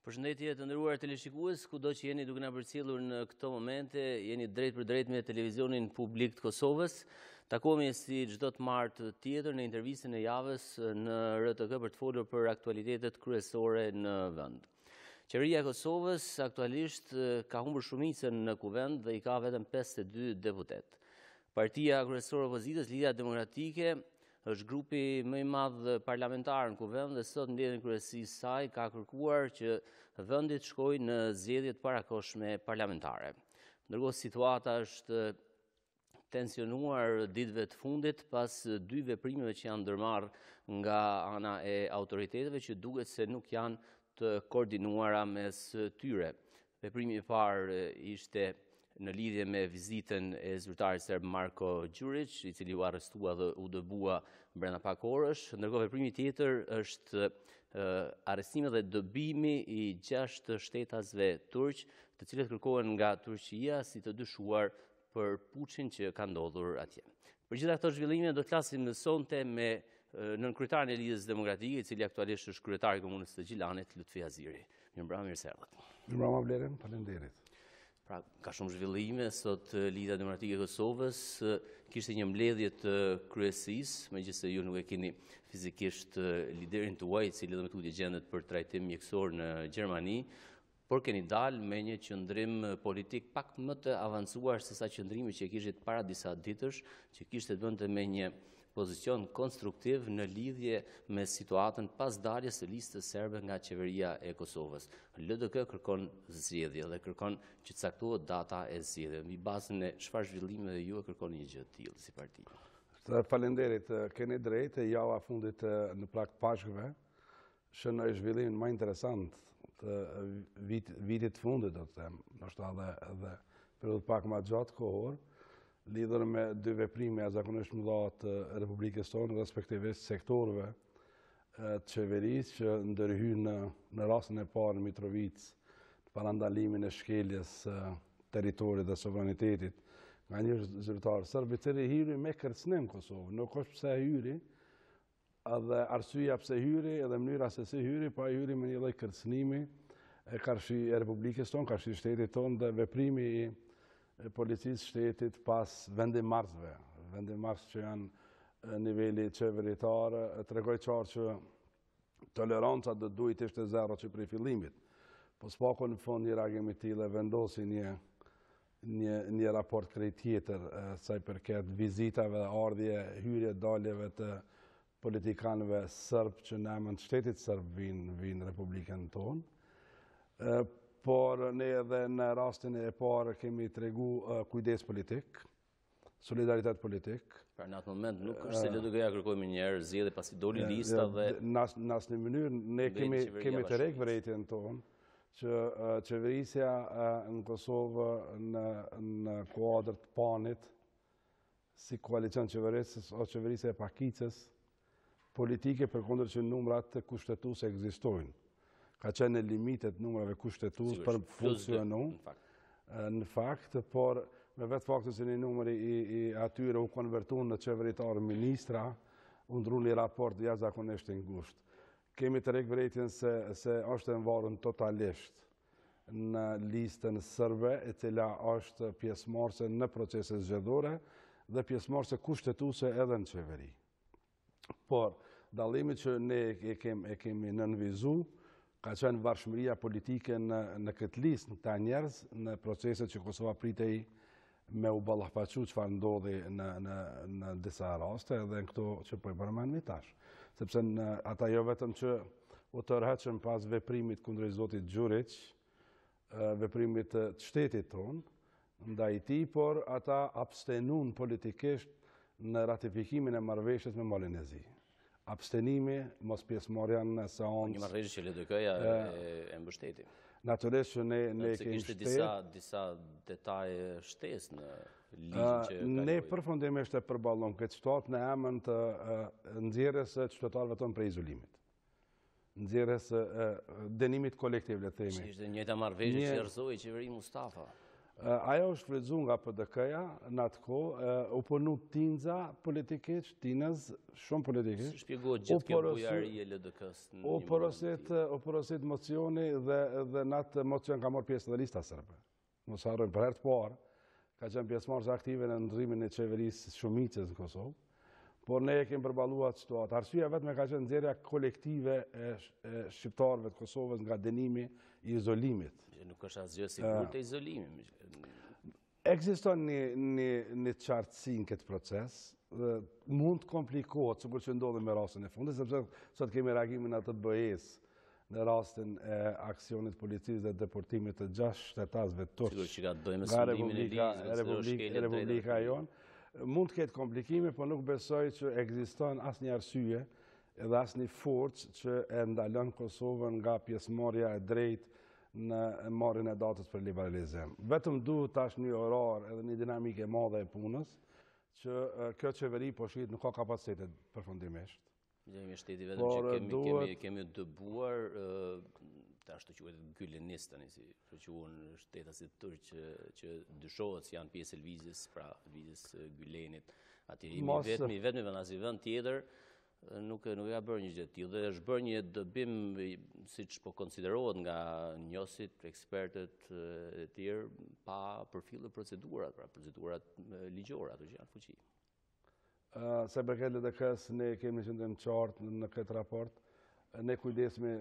Përshëndetje të nderuar teleshikues, kudo që jeni duke na përcjellur në këto momente, jeni drejt për drejt me televizionin publik të Kosovës. Takohemi si çdo të martë tjetër në intervistën e javës në RTK për të folur për aktualitetet kryesore në vend. Qeveria e Kosovës aktualisht ka humbur shumicën në kuvend dhe i ka vetëm 52 deputet. Partia kryesore e opozitës, Lidhja Demokratike, është grupi më i madh parlamentar në kuvend dhe sot mbledhjen kryesisë saj ka kërkuar që vendi të shkojë në zgjedhje të parakohshme parlamentare. Ndërkohë situata është tensionuar ditëve të fundit pas dy veprimeve që janë ndërmarrë nga ana e autoriteteve që duket se nuk janë të koordinuara mes tyre. Veprimi i parë ishte në lidhje me vizitën e zyrtarit serb Marko Đurić, i cili u arrestua dhe u dëbua brenda pak orësh. Ndërkohë veprimi tjetër është arrestimi dhe dëbimi i 6 shtetasve turq, të cilët kërkohen nga Turqia si të dyshuar për puçin që ka ndodhur atje. Për gjitha këto zhvillime do të flasim sonte me nënkryetarin e Lidhjes Demokratike, i cili aktualisht është kryetari i komunës së Gjilanit, Lutfi Haziri. Mirëmbrëma, mirë se erdhët. Mirëmbrëma Blerim, faleminderit. Pra, ka shumë zhvillime, sot Lidhja Demokratike e Kosovës kishte një mbledhje të kryesisë, megjithëse ju nuk e keni fizikisht liderin tuaj, i cili do me tutje gjendet për trajtim mjekësor në Gjermani, por keni dalë me një qëndrim politik pak më të avancuar se sa qëndrimi që kishit para disa ditësh, që kishte të bënte me një pozicion konstruktiv në lidhje me situatën pas daljes së listës serbe nga qeveria e Kosovës. LDK kërkon zgjedhje dhe kërkon që të caktohet data e zgjedhjeve. Mbi bazën e çfarë zhvillimeve ju e kërkoni një gjë të tillë si parti? Faleminderit, keni drejtë, java fundit në plak pashkëve shënoi zhvillimin më interesant të vitit fundit, do të them, ndoshta edhe periudhë pak më gjatë kohor, lidhur me dy veprime jashtëzakonisht mëdha të Republikës tonë, respektivisht sektorëve të qeverisë që ndërhyjnë në rastin e parë në Mitrovic para ndalimin e shkeljes territorit dhe sovranitetit nga një zyrtar serb i cili hyri me kërcënim në Kosovë. Nuk është pse hyri, edhe arsyeja pse hyri, edhe mënyra se si hyri, pa hyri me një lloj kërcënimi karshi e Republikës tonë, karshi shtetit tonë dhe veprimi i policisë shtetit pas vendimarrësve. Vendimarrës që janë niveli qeveritar, tregoj qartë që toleranca do duhet ishte zero që prej fillimit. Po s'pako në fund një reagim i tillë vendosi një raport krejt tjetër sa i përket vizitave dhe ardhje, hyrje, daljeve të politikanëve serb që në emër të shtetit serb vinë Republikën tonë. Por ne edhe në rastin e parë kemi tregu kujdes politik, solidaritet politik. Pra në atë moment nuk është se LDK-ja kërkoi më njëherë zgjedhje pasi doli lista dhe në asnjë mënyrë ne kemi të rek vërejtjen tonë që qeverisja në Kosovë në kuadër të panit si koalicion qeverisës o qeverisja e pakicës politike përkundër që numrat të kushtetuese ekzistojnë. Ka qenë në limitet numrave kushtetues për funksionu, në fakt, por me vetë faktin se një numër i atyre u konvertu në qeveritar ministra, u ndru një raport jashtëzakonisht i ngushtë. Kemi të rek vërejtjen se është varur totalisht në listën serbe, e cila është pjesëmarrëse në procese zgjedhore dhe pjesëmarrëse kushtetuese edhe në qeveri. Por dallimi që ne e kemi nënvizu ka qenë varshmëria politike në këtë listë, në këta njerëz, në proceset që Kosova pritej me u ballafaqu çfarë ndodhi në disa raste edhe në këto që po i përmendni tash. Sepse ata jo vetëm që u tërheqën pas veprimit kundrejt zotit Đurić, veprimit të shtetit tonë, ndaj tij, por ata abstenuan politikisht në ratifikimin e marrëveshjes me Malinezi. Abstenimi, mos pjesëmarrja në seancë. Një marrëveshje që LDK-ja e mbështeti. Natyrisht që ne kemi kishte disa detaje shtesë në ligjin që ne përfundimisht e përballon këtë shtat në emër të nxjerrjes së qytetarëve tonë prej izolimit. Nxjerrjes së dënimit kolektiv, le të themi. Ishte njëjta marrëveshje që erëzoi qeveri Mustafa. Ajo është frydzu nga PDK-ja në atë kohë, u punu tinza politikeq, tinaz, shumë politikeq. Shpjegohet gjithë kjo bujari e LDK-s. U porosit mocioni dhe në atë mocion ka marrë pjesë dhe lista sërbe. Mos harrojmë për herë të parë, ka qenë pjesëmarrës aktive në ndrrimin e qeverisë shumicës në Kosovë, por ne e kemi përballuar situatë. Arsyeja vetëm ka qenë nxjerrja kolektive e shqiptarëve të Kosovës nga dënimi i izolimit. Nuk është asgjë sigurt të izolimi. Ekziston një qartësi në këtë proces, mund të komplikohet, sikur që ndodhi me rastin e fundit, sepse sot kemi reagimin atë të BE-s në rastin e aksionit policisë dhe deportimit të 6 shtetasëve turq nga Republika jonë. Mund të ketë komplikime, por nuk besoj që ekziston asnjë arsye edhe asnjë forcë që e ndalon Kosovën nga pjesëmarrja e drejtë në marrjen e datës për liberalizim. Vetëm duhet tash një orar edhe një dinamike e madhe e punës, që kjo qeveri po shihet nuk ka kapacitet përfundimisht. Jemi shteti vetëm që kemi dëbuar, tash të quhet gylenist tani si quhen shtetasit turq që dyshohet se janë pjesë e lvizjes, pra lvizjes Gylenit. Aty jemi vetëm në asnjë vend tjetër. Nuk ka bërë një gjë të tillë dhe është bërë një dëbim siç po konsiderohet nga njohësit, ekspertët e tjerë pa përfillë procedurat, pra procedurat ligjore ato që janë fuqi. Se përket LDK-s ne kemi qenë të qartë në këtë raport, ne kujdesemi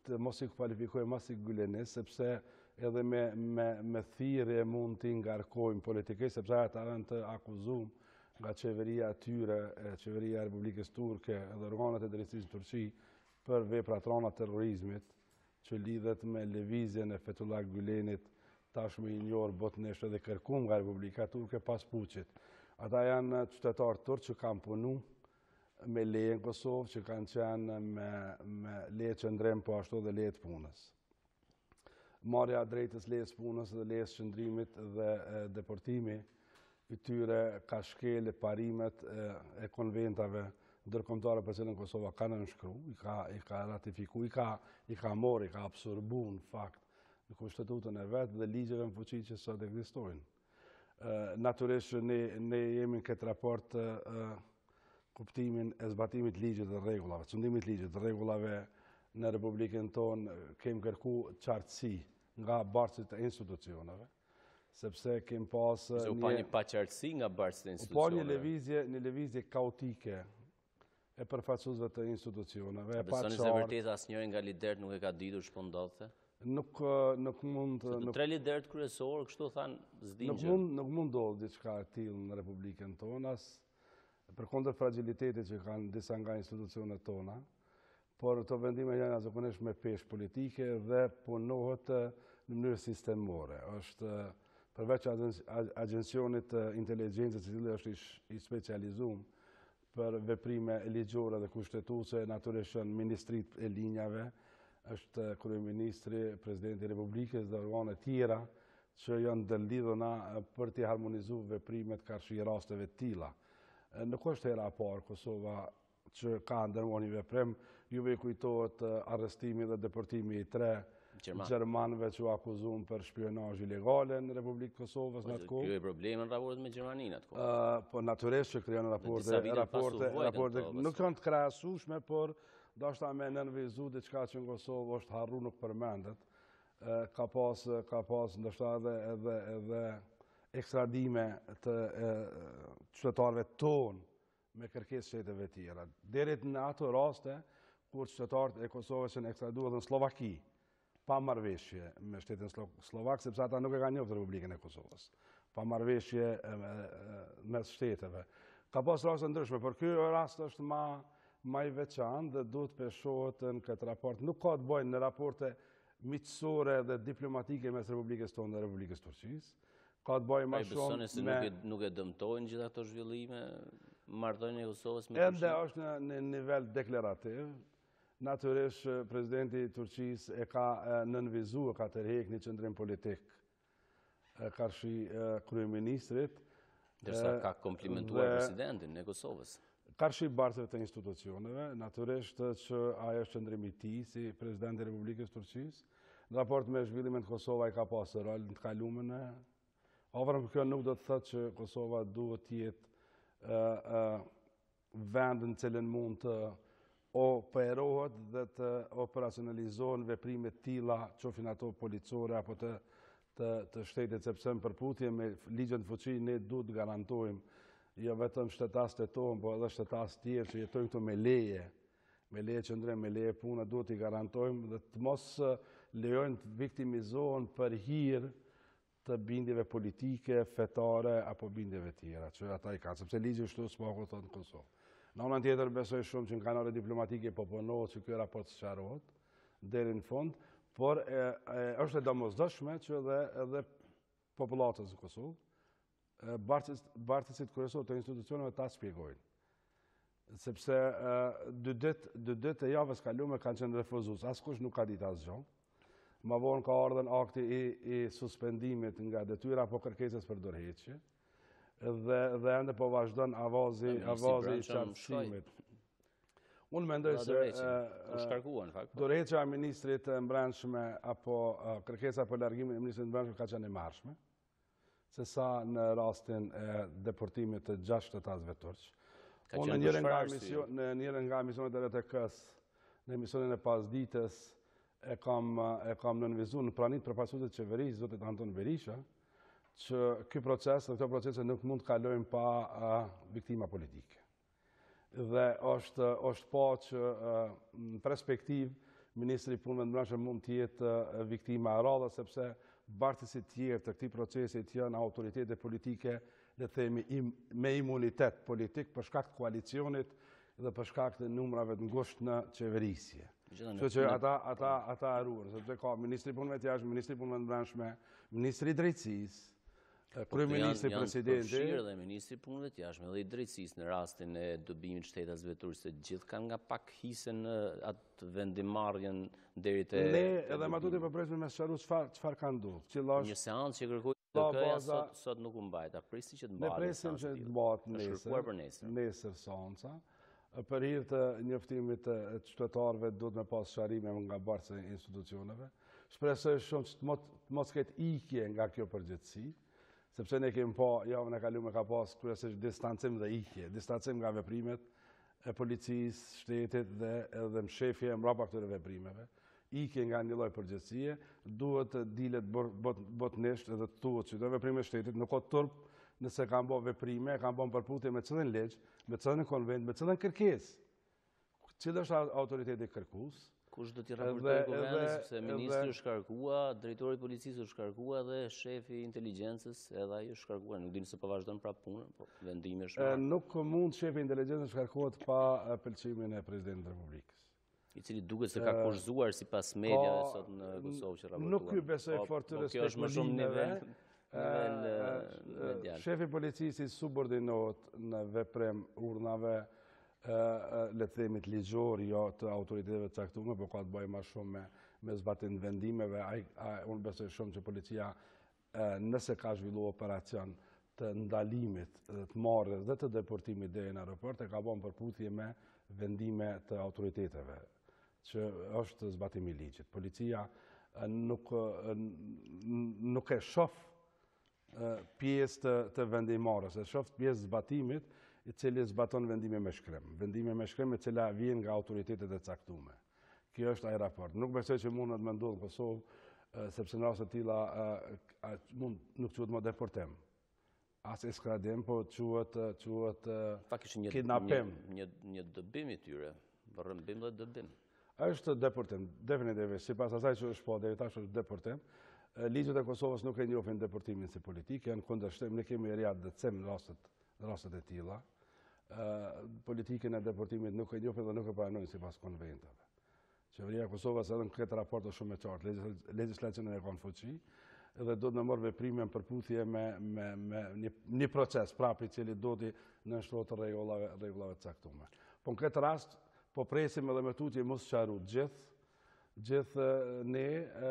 të mos i kualifikojmë as si gylenist, sepse edhe me thirrje mund t'i ngarkojmë politikë, sepse ata janë të akuzuar nga qeveria atyre, qeveria e Republikës Turke dhe organet e drejtësisë në Turqi për vepra trona terrorizmit që lidhet me lëvizjen e Fethullah Gülenit, tashmë i njohur botënisht edhe Kërkon nga Republika Turke pas puçit. Ata janë qytetarë turq që kanë punu me leje në Kosovë, që kanë qenë me leje qëndrim, po ashtu dhe leje të punës. Marrja drejtës lejes punës dhe lejes qëndrimit dhe deportimi i tyre ka shkelë parimet e konventave ndërkombëtare për cilën Kosova ka nënshkruar, i ka ratifikuar, i ka marrë, i ka absorbuar në fakt në kushtetutën e vet dhe ligjeve në fuqi që sot ekzistojnë. Natyrisht ne jemi në këtë raport kuptimin e zbatimit ligjit dhe rregullave, cundimit ligjit dhe rregullave në Republikën tonë kemi kërkuar qartësi nga bartësit e institucioneve, sepse kem pas një paqartësi nga bartësit e institucioneve. Një lëvizje kaotike e përfaqësuesve të institucioneve. Besoni se vërtet asnjëri nga liderët nuk e ka ditur ç'po ndodhte? Nuk mund. Tre liderët kryesorë kështu thanë s'dinë. Nuk mund ndodh diçka e tillë në Republikën tonë, as përkundër fragilitetit që kanë disa nga institucionet tona, por këto vendime janë zakonisht me peshë politike dhe punohet në mënyrë sistemore. Është përveç agjencionit inteligjencës i cili është i specializuar për veprime ligjore dhe kushtetuese, natyrisht janë ministrit e linjave, është kryeministri, presidenti i Republikës dhe organe tjera që janë ndërlidhuna për të harmonizuar veprimet karshi rasteve të tilla. Nuk është hera e parë Kosova që ka ndërmarrë një veprim, juve i kujtohet arrestimi dhe deportimi i 3 Gjermanëve që u akuzuan për shpionazh ilegale në Republikën e Kosovës në atë kohë. Kjo e probleme në raportet me Gjermaninë atë kohë. Po natyrisht që krijon raporte nuk janë të krahasueshme, por ndoshta me nënvizu diçka që në Kosovë është harru nuk përmendet. Ka pas ndoshta edhe ekstradime të qytetarëve tonë me kërkesë shteteve tjera. Deri në ato raste kur qytetarët e Kosovës janë ekstraduar në Slovaki, pa marrëveshje me shtetin slovak, sepse ata nuk e kanë njohur Republikën e Kosovës. Pa marrëveshje mes shteteve. Ka pas raste ndryshme, por ky rast është më i veçantë dhe duhet peshohet në këtë raport. Nuk ka të bëjë në raporte miqësore dhe diplomatike mes Republikës tonë dhe Republikës Turqisë. Ka të bëjë më shumë me... Besoni se nuk e dëmtojnë gjitha ato zhvillime marrëdhënia e Kosovës me Turqinë? Ende është në nivel deklarativ. Natyrisht, presidenti i Turqisë e ka nënvizuar, ka tërheq një qendrim politik karshi kryeministrit. Ndërsa ka komplimentuar presidentin e Kosovës. Karshi bartëve të institucioneve, natyrisht që ajo është qendrimi i tij si presidenti i Republikës Turqisë. Në raport me zhvillimin të Kosova i ka pasur rol në të kaluamën Over kjo nuk do të thotë që Kosova duhet të jetë vend në cilën mund të operohet dhe të operacionalizohen veprime të tilla, qofshin ato policore apo të shtetit, sepse në përputhje me ligjen e fuqi ne duhet të garantojmë jo vetëm shtetasët e tonë, po edhe shtetasë tjerë që jetojnë këtu me leje qëndrim, me leje pune, duhet t'i garantojmë dhe të mos lejojnë të viktimizohen për hir të bindjeve politike, fetare apo bindjeve tjera, që ata i kanë, sepse ligji kështu s'po thotë në Kosovë. Në anën tjetër besoj shumë që në kanale diplomatike po punohet që ky raport sqarohet deri në fund, por është e domosdoshme që edhe popullatës në Kosovë, bartësit kryesor të institucioneve ta shpjegojnë. Sepse dy ditë e javës kalume kanë qenë refuzues, askush nuk ka ditë asgjë. Ma vonë ka ardhen akti i suspendimit nga detyra apo kërkesës për dorëheqje, dhe ende po vazhdon avazi i qartësimit. Unë mendoj se dorëheqja e ministrit e brendshme apo kërkesa për largimin e ministrit të brendshme ka qenë e marrshme, se sa në rastin e deportimit të 6 shtetazëve turq. Unë në njërin nga emisionet e RTK-s, në emisionin e pasdites, e kam nënvizuar në pranit përfaqësuesit të qeverisë, zotit Anton Berisha, që ky proces dhe këto procese nuk mund të kalojnë pa viktima politike. Dhe është pa që në perspektiv Ministri i Punëve të Brendshme mund të jetë viktima e radhës, sepse bartësit tjerë të këtij procesit janë autoritete politike, le të themi me imunitet politik për shkak të koalicionit dhe për shkak të numrave të ngushtë në qeverisje. Kështu që ata haruar, sepse ka Ministri i Punëve të Jashtme, Ministri i Punëve të Brendshme, Ministri i Drejtësisë, Kryeministri, Presidenti. Përfshirë dhe Ministri i Punëve të Jashtme dhe i Drejtësisë në rastin e dobimit shtetasëve turq, se gjithë kanë nga pak hisen në atë vendimarrjen deri te. Ne edhe ma tuti përpresim me sqaru çfarë ka ndodhur. Një seancë që kërkoi RTK-ja sot nuk u mbajt, a prisi që të mbahet. Ne presim që të mbahet nesër seanca. Për hir të njoftimit të qytetarëve duhet me pas sqarime nga bartësit e institucioneve. Shpresoj shumë që të mos ketë ikje nga kjo përgjithësi, sepse ne kemi pa javën e kaluar ka pas kryesisht distancim dhe ikje, distancim nga veprimet e policisë, shtetit dhe edhe mshefje mbrapa këtyre veprimeve. Ikje nga një lloj përgjithësie, duhet të dilet botnisht edhe të thuhet që këto veprime shtetit nuk ka turp nëse kanë bërë veprime, kanë bërë përputhje me cilën ligj, me cilën konvent, me cilën kërkesë. Cili është autoriteti kërkues? Kush do t'i raportojë kuvendit, sepse ministri u shkarkua, drejtori i policisë u shkarkua dhe shefi i inteligjencës edhe ai u shkarkua. Nuk di nëse po vazhdon prapë punën, po vendimi është marrë. Nuk mund shefi i inteligjencës shkarkohet pa pëlqimin e presidentit të Republikës. I cili duket se ka kurzuar sipas mediave sot në Kosovë që raportuan. Nuk ky besoj fort të respektojë. Shefi i policisë subordinohet në veprim urnave, le të themi të ligjor, jo të autoriteteve të caktuara, por ka të bëjë më shumë me zbatim të vendimeve. Unë besoj shumë që policia, nëse ka zhvilluar operacion të ndalimit, të marrjes dhe të deportimit deri në aeroport, e ka bën përputhje me vendime të autoriteteve, që është zbatimi i ligjit. Policia nuk e shoh pjesë të vendimarrjes, e shoh pjesë zbatimit i cili zbaton vendime me shkrim. Vendime me shkrim e cila vjen nga autoritetet e caktuara. Kjo është ai raport. Nuk besoj që mund të ndodhë në Kosovë, sepse në raste të tilla nuk quhet më deportim. As eskradim, po quhet kidnapim. Një dëbim i tyre, rrëmbim dhe dëbim. Është deportim, definitivisht. Sipas asaj që është po deri tash është deportim. Ligjet e Kosovës nuk e njohin deportimin si politikë, janë kundërshtim, ne kemi riadëtsim në rastet e tilla. Politikën e deportimit nuk e njohin dhe nuk e pranojnë sipas konventave. Qeveria e Kosovës edhe në këtë raport është shumë e qartë, legjislacionin e ka në fuqi dhe do të më marrë veprime në përputhje me një proces prapë i cili do t'i nënshtrohet rregullave të caktuara. Po në këtë rast po presim edhe me tutje mos sqaru gjithë ne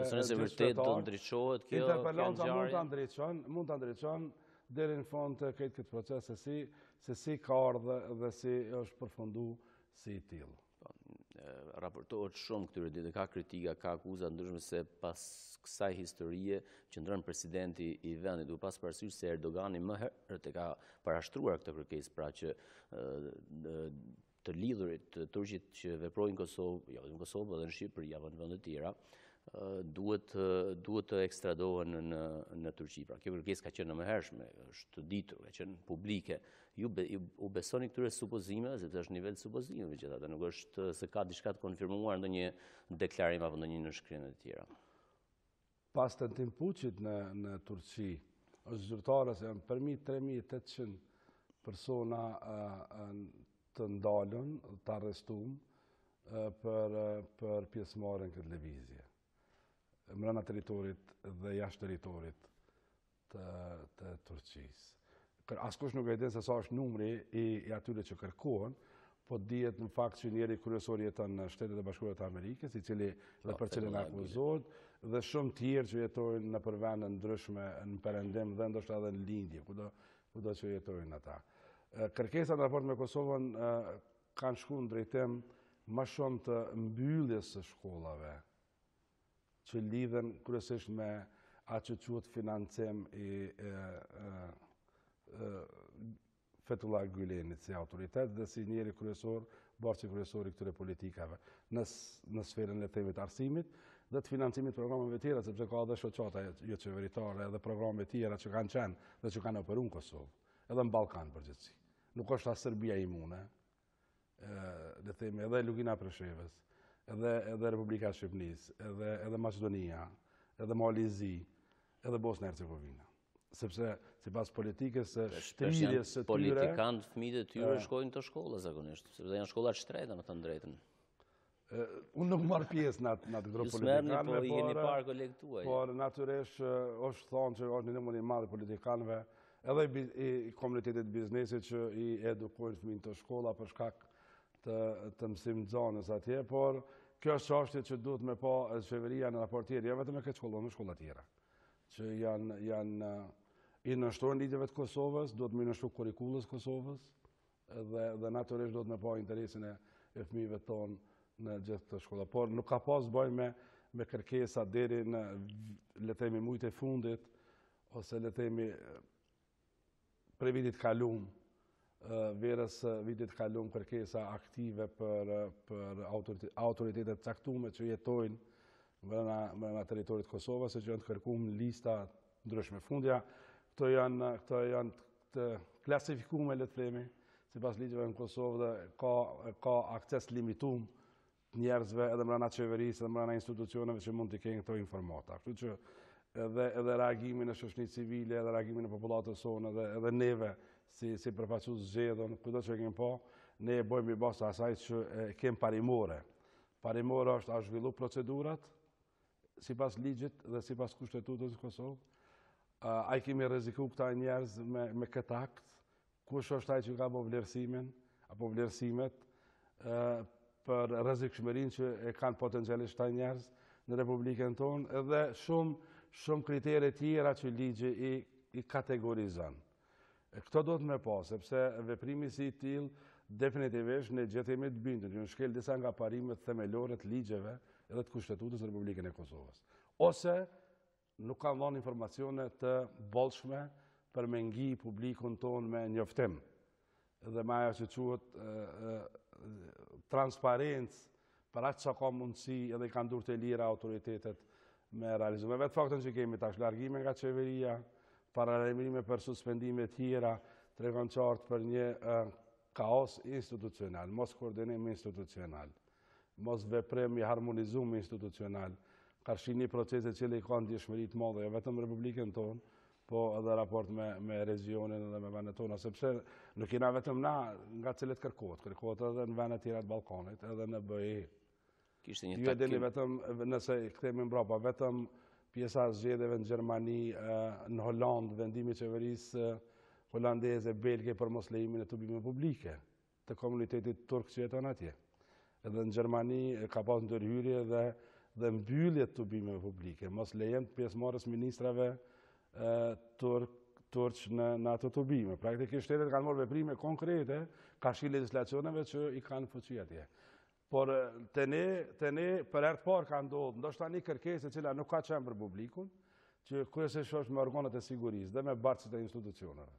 se vërtet do ndriçohet kjo interpellanca mund ta ndriçon deri në fund të këtë proces se si ka ardhur dhe si është përfunduar si i tillë. raportohet shumë këtyre ditë, ka kritika, ka akuza ndryshme se pas kësaj historie qëndron presidenti i vendit, duke pas parasysh se Erdogani më herët e ka parashtruar këtë kërkesë, pra që të lidhurit të turqit që veprojnë në Kosovë, jo në Kosovë, edhe në Shqipëri, apo në vende të tjera, duhet të ekstradohen në Turqi. Pra, kjo kërkesë ka qenë mëhershme, është ditur, ka qenë publike. Ju u besoni këtyre supozimeve, sepse është nivel supozimeve gjithatë, nuk është se ka diçka të konfirmuar ndonjë deklarim apo ndonjë nënshkrim të tjera. Pas tentim puçit në Turqi, është zyrtare se janë përmi 3.800 persona të ndalën, të arrestuar për pjesëmarrjen këtë lëvizje mbrana territorit dhe jashtë territorit të Turqisë. Askush nuk e din se sa është numri i atyre që kërkohen, po dihet në fakt që njëri kryesor jeton në Shtetet e Bashkuara të Amerikës, i cili dhe për cilin akuzohet, dhe shumë tjerë që jetojnë në vende ndryshme në perëndim dhe ndoshta edhe në lindje, kudo që jetojnë ata. Kërkesat në raport me Kosovën kanë shkuar në drejtim më shumë të mbylljes së shkollave, që lidhen kryesisht me atë që quhet financim i Fethullah Gülenit si autoritet dhe si njeri kryesor, barqi kryesor i këtyre politikave në sferën e themit arsimit dhe të financimit programeve tjera, sepse ka edhe shoqata jo qeveritare edhe programe tjera që kanë qenë dhe që kanë operuar në Kosovë, edhe në Ballkan përgjithësi. Nuk është as Serbia imune, le themi edhe Lugina e Preshevës, edhe Republika e Shqipërisë, edhe Maqedonia, edhe Malizi, edhe Bosna e Hercegovina. Sepse sipas politikës së shtrirjes së tyre, politikanë fëmijët e tyre shkojnë të shkolla zakonisht, sepse janë shkolla të shtrejta, me të drejtën. Unë nuk marr pjesë në atë grup politikanëve, po i keni parë kolegët tuaj. Por natyrisht është thonë që është një numër i madh i politikanëve, edhe i komunitetit biznesit që i edukojnë fëmijët të shkolla për shkak të mësimdhënies atje, por kjo është çështje që duhet me pa qeveria në raport tjetër, jo vetëm me këtë shkollë, me shkolla tjera, që janë i nështruar në ligjeve të Kosovës, duhet me nështru kurrikullës Kosovës, dhe natyrisht duhet me pa interesin e fëmijëve tonë në gjithë të shkolla. Por nuk ka pas bëjmë me kërkesa deri në, le themi, mujtë e fundit, ose le themi prej vitit kalum, verës vitit kalum kërkesa aktive për autoritetet caktume që jetojnë në teritorit Kosovës, që janë të kërkuar në lista ndryshme. Fundja, këto janë të klasifikume, le të themi, sipas ligjeve në Kosovë dhe ka akses limitum njerëzve edhe mbrana qeverisë, edhe mbrana institucioneve që mund të kenë këto informata. Kështu që edhe reagimin e shoqërisë civile, edhe reagimin e popullatës sonë, edhe neve si përfaqësues zgjedhën, kudo që kemi pa, ne e bëjmë i bazë asaj që kemi parimore. Parimore është a zhvillu procedurat sipas ligjit dhe sipas kushtetutës së Kosovë. Ai kemi rreziku këta njerëz me këtë akt, kush është ai që ka bërë vlerësimin apo vlerësimet për rrezikshmërinë që e kanë potencialisht këta njerëz në Republikën tonë, edhe shumë kritere tjera që ligji i kategorizon. Këto do të me pa, sepse veprimi si i tillë definitivisht ne gjetemi të bindur, në shkel disa nga parimet themelore të ligjeve edhe të kushtetutës së Republikën e Kosovës. Ose nuk kanë dhënë informacione të bollshme për me ngi publikun tonë me njoftim. Dhe me ajo që quhet transparencë për atë që ka mundësi edhe i kanë dur të lira autoritetet me realizuar. Me vetë faktën që kemi tash largime nga qeveria, paralajmërime për suspendime tjera, tregon qartë për një kaos institucional, mos koordinim institucional, mos veprim i harmonizum institucional, karshi një procese që i kanë ndjeshmëri të madhe, jo vetëm Republikën tonë, po edhe raport me regionin dhe me vendet tona, sepse nuk jena vetëm na nga cilët kërkohet edhe në vendet tjera të Ballkanit, edhe në BE. Ju e dini vetëm, nëse kthehemi mbrapa, vetëm pjesa e zgjedhjeve në Gjermani, në Hollandë, vendimi i qeverisë holandeze, belge për mos lejimin e tubimeve publike të komunitetit turk që jeton atje. Edhe në Gjermani ka pas ndërhyrje dhe mbyllje të tubimeve publike, mos lejem pjesëmarrës ministrave turq në ato tubime. Praktikisht shtetet kanë marrë veprime konkrete, ka shi legjislacioneve që i kanë fuqi atje. Por të ne për herë të parë ka ndodhur, ndoshta një kërkesë e cila nuk ka qenë për publikun, që kryesisht është me organet e sigurisë dhe me bartësit e institucioneve.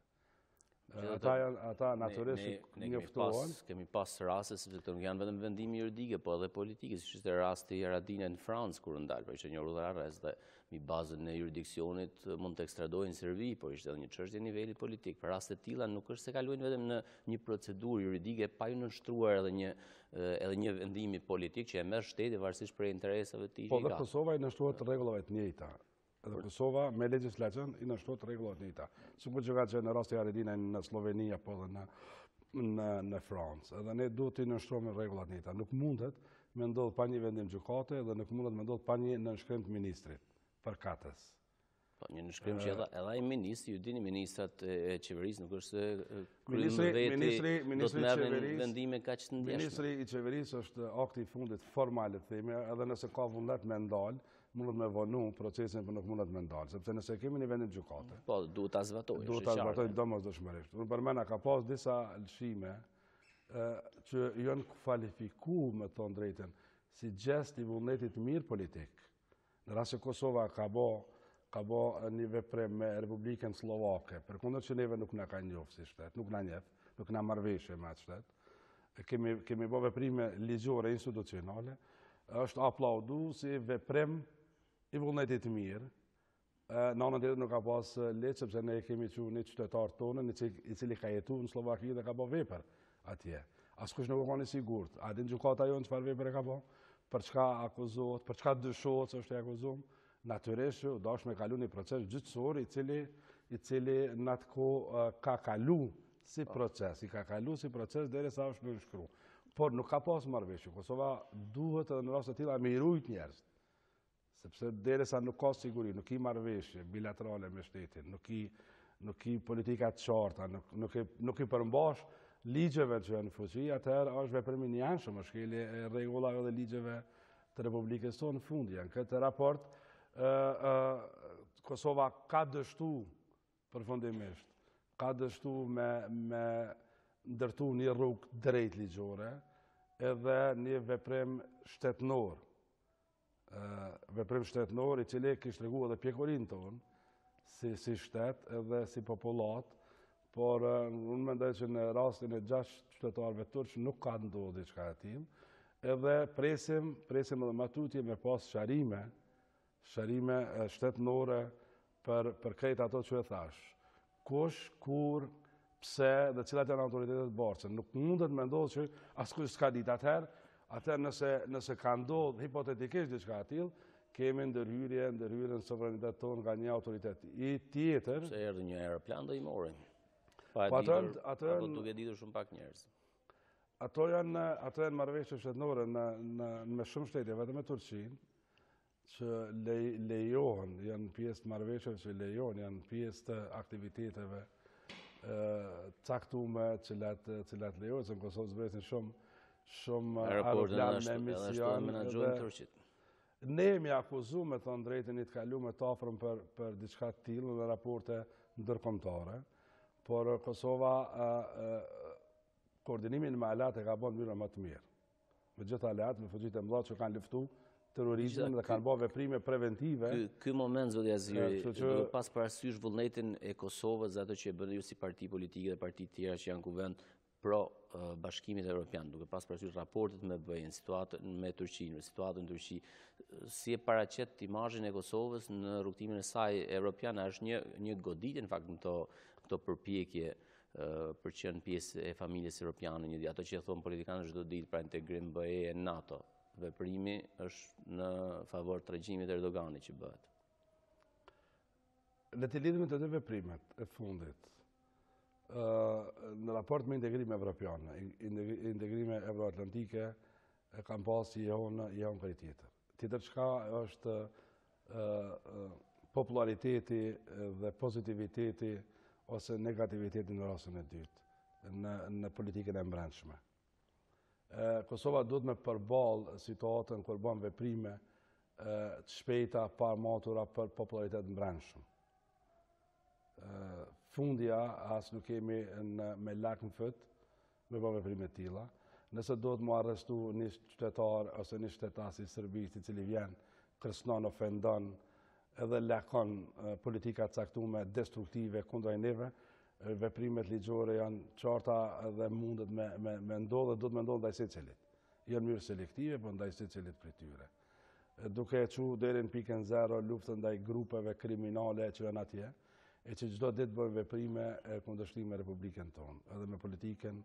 Ata natyrisht njoftohen. Kemi pas raste, sepse këto nuk janë vetëm vendime juridike, po edhe politike, siç ishte rasti i Haradinaj në Francë kur u ndal, por ishte një urdhër arrest dhe mbi bazën e jurisdiksionit mund të ekstradohen në Serbi, por ishte edhe një çështje niveli politik. Për raste të tilla nuk është se kalojnë vetëm në një procedurë juridike pa ju nënshtruar edhe një vendimi politik që e merr shteti varësisht për interesave të tij. Po dhe Kosova i nënshtruhet rregullave të njëjta. Edhe Kosova me legjislacion i nënshtruhet rregullat të njëjta. Sikur që ka qenë në rasti i Haradinaj në Sloveni apo edhe në Francë. Edhe ne duhet të nënshtrohemi rregullat të njëjta. Nuk mundet me ndodh pa një vendim gjykate dhe nuk mundet me ndodh pa një nënshkrim të ministrit përkatës. Po një nënshkrim që edhe ai ministri, ju dini ministrat e qeverisë nuk është se kryemëdheti do të merrin vendime kaq të ndjeshme. Ministri i qeverisë është akti i fundit formal të themi, edhe nëse ka vullnet me ndal, mundet me vonu procesin, por nuk mundet me ndal, sepse nëse kemi një vendim gjykate. Po, duhet ta zbatojë. Duhet ta zbatojë domosdoshmërisht. Unë përmenda ka pas disa lëshime që janë kvalifikuar me thënë drejtën si gjest i vullnetit mirë politik. Në rast se Kosova ka bë një veprim me Republikën Slovake, përkundër që neve nuk na ka njohur si shtet, nuk na njeh, nuk na marr veshje me atë shtet. Kemi bë veprime ligjore institucionale, është aplaudu si veprim i vullnetit mirë. Në anën tjetër nuk ka pas leç, sepse ne kemi qenë një qytetar tonë i cili ka jetuar në Slovaki dhe ka bë vepër atje. Askush nuk ka qenë i sigurt. A din gjykata jonë çfarë vepre ka bë? Për çka akuzohet, për çka dyshohet se është i akuzuar? Natyrisht dash me kalu një proces gjyqësor i cili në atë kohë ka kalu si proces, derisa është nënshkruar. Por nuk ka pas marrëveshje. Kosova duhet edhe në raste të tilla me i rujt njerëz. Sepse derisa nuk ka siguri, nuk i marrëveshje bilaterale me shtetin, nuk i politika të qarta, nuk i përmbash ligjeve që janë në fuqi, atëherë është veprim i njanshëm, është shkelje e rregullave dhe ligjeve të Republikës tonë në fund. Në këtë raport Kosova ka dështu përfundimisht, ka dështu me ndërtu një rrugë drejt ligjore edhe një veprim shtetnor. Veprim shtetnor i cili kishte treguar edhe pjekurinë tonë si shtet edhe si popullat, por unë mendoj që në rastin e 6 qytetarëve turq nuk ka ndodhur diçka e tillë. Edhe presim edhe më tutje me pas sharrime shtetnore për krejt ato që e thash. Kush, kur, pse dhe cilat janë autoritetet bartëse. Nuk mundet me ndodhë që askush s'ka ditë atëherë nëse ka ndodhë hipotetikisht diçka e tillë, kemi ndërhyrje në sovranitet tonë nga një autoritet i tjetër. Pse erdhi një aeroplan do i morën. Pa duke ditur shumë pak njerëz. Ato janë marrëveshje shtetnore me shumë shtete, vetëm me Turqinë, që lejohen, janë pjesë të marrëveshjeve që lejohen, janë pjesë të aktiviteteve caktuar cilat lejohen, se në Kosovë zbresin shumë aeroplan me mision. Ne jemi akuzuar me thënë drejtën i të kaluar të afërm për diçka të tillë në raporte ndërkombëtare, por Kosova koordinimin me aleat e ka bën në mënyrë më të mirë. Me gjithë aleat, me fuqitë e mëdha që kanë luftuar terrorizmin dhe kanë bërë veprime preventive. Ky moment, zoti Haziri, duhet pas parasysh vullnetin e Kosovës dhe ato që e bën ju si parti politike dhe parti të tjera që janë kuvend pro bashkimit evropian, duke pas parasysh raportet me BE-n, situatën me Turqinë, situatën në Turqi, si e paraqet imazhin e Kosovës në rrugtimin e saj evropian, është një goditje në fakt në këto përpjekje për që në pjesë e familjes europiane, ato që e thonë politikanë çdo ditë pra integrim BE e NATO. Veprimi është në favor të regjimit Erdoganit që bëhet. Le të lidhemi të dy veprimet e fundit. Në raport me integrim evropian, integrime euroatlantike kanë pasur jehon për tjetër. Tjetër çka është populariteti dhe pozitiviteti ose negativiteti në rastin e dytë në politikën e brendshme. Kosova duhet me përballë situatën kur bën veprime të shpejta pa matura për popularitet brendshëm. Fundja as nuk kemi me lak në fët me bën veprime të tilla. Nëse do të më arrestu një qytetar ose një shtetas i Serbisë i cili vjen, kërcënon, ofendon, edhe lakon politika caktuar destruktive kundra neve, veprimet ligjore janë qarta dhe mundet me ndodhe, do të me ndodhe ndaj secilit. Jo në mënyrë selektive, por ndaj secilit prej tyre. Duke e çu deri në pikën zero luftën ndaj grupeve kriminale që janë atje, e që çdo ditë bëjnë veprime kundërshtim me Republikën tonë, edhe me politikën,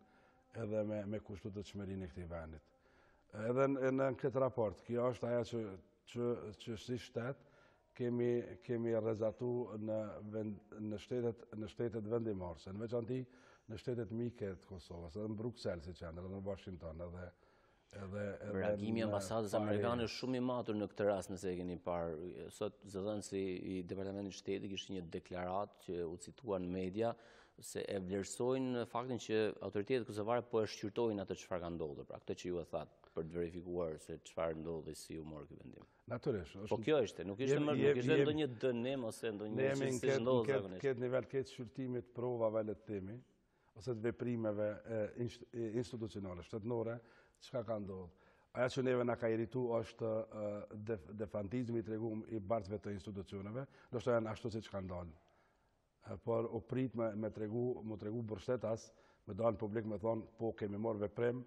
edhe me kushtutëshmërinë e këtij vendit. Edhe në këtë raport, kjo është ajo që si shtet kemi rrezatu në shtetet vendimorse, në veçanti në shtetet mike të Kosovës, edhe në Bruxelles, si që janë, edhe në Washington, edhe reagimi ambasadës amerikane është shumë i matur në këtë rast, nëse e keni parë. Sot zëdhënësi i Departamentit Shtetit kishte një deklarat që u citua në media se e vlerësojnë faktin që autoritetet kosovare po e shqyrtojnë atë çfarë ka ndodhur, pra këtë që ju e thatë për të verifikuar se çfarë ndodhi, si u mor ky vendim. Natyrisht. Po kjo ishte, nuk ishte ndonjë dënim ose ndonjë si ndodh zakonisht. Këtë nivel këtë shqyrtimit provave le të themi, ose të veprimeve institucionale shtetënore, çka ka ndodhur? Aja që neve na ka iritu është defantizmi i treguar i bartëve të institucioneve, ndoshta janë ashtu siç ka ndalë. Por u prit me tregu bërshtetas, me dalë në publik me thonë, po kemi marrë veprim,